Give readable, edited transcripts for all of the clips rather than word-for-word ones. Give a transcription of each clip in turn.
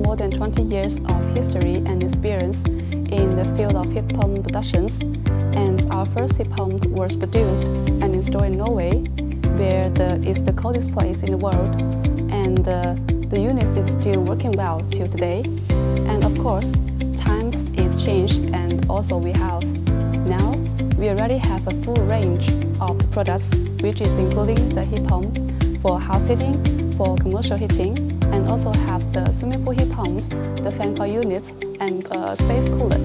more than 20 years of history and experience in the field of heat pump productions, and our first heat pump was produced and installed in Norway, where it's the coldest place in the world, and the unit is still working well till today. And of course, times is changed, and also we already have a full range of the products, which is including the heat pump for house heating, for commercial heating, and also have the swimming pool heat pumps, the fan coil units, and space cooler,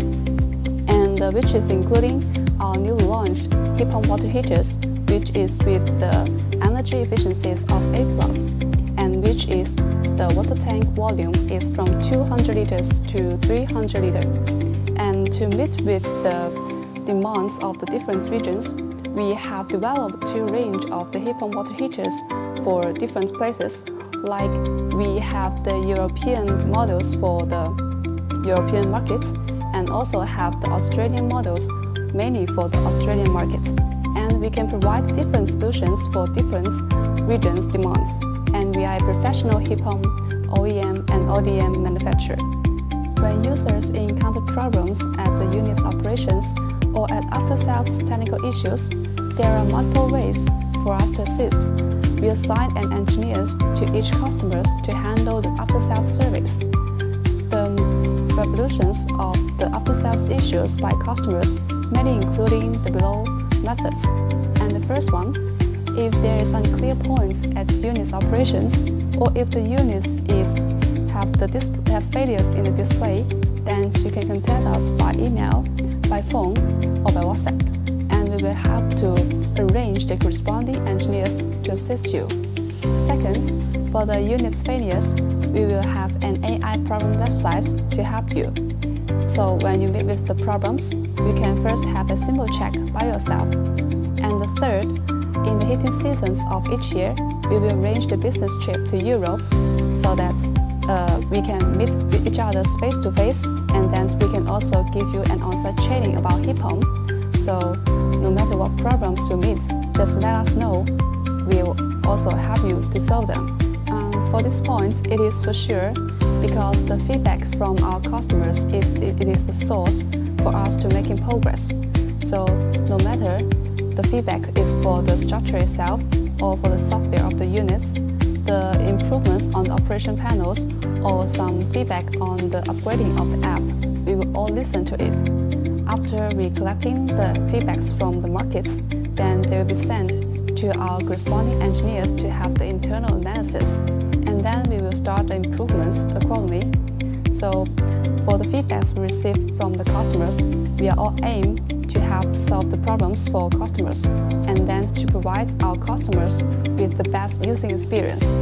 and which is including our newly launched heat pump water heaters, which is with the energy efficiencies of A+, and which is the water tank volume is from 200 liters to 300 liters. And to meet with the demands of the different regions, we have developed two range of the heat pump water heaters for different places. Like we have the European models for the European markets, and also have the Australian models mainly for the Australian markets. And we can provide different solutions for different regions' demands. And we are a professional heat pump OEM and ODM manufacturer. When users encounter problems at the unit's operations or at after-sales technical issues, there are multiple ways for us to assist. We assign an engineers to each customer to handle the after-sales service. The resolutions of the after-sales issues by customers mainly including the below methods. And the first one, if there is unclear points at unit's operations, or if the units have failures in the display, then you can contact us by email, by phone, or by WhatsApp, and we will help to arrange the corresponding engineers to assist you. Second, for the unit's failures, we will have an AI problem website to help you. So when you meet with the problems, you can first have a simple check by yourself. And the third, in the heating seasons of each year, we will arrange the business trip to Europe so that we can meet with each other face to face, and then we can also give you an on-site training about heat pump. So no matter what problems you meet, just let us know. We'll also help you to solve them. For this point, it is for sure, because the feedback from our customers is the source for us to making progress. So no matter the feedback is for the structure itself or for the software of the units, the improvements on the operation panels, or some feedback on the upgrading of the app, we will all listen to it. After we collecting the feedbacks from the markets, then they will be sent to our corresponding engineers to have the internal analysis, and then we will start the improvements accordingly. So for the feedbacks we receive from the customers, we are all aimed to help solve the problems for customers, and then to provide our customers with the best using experience.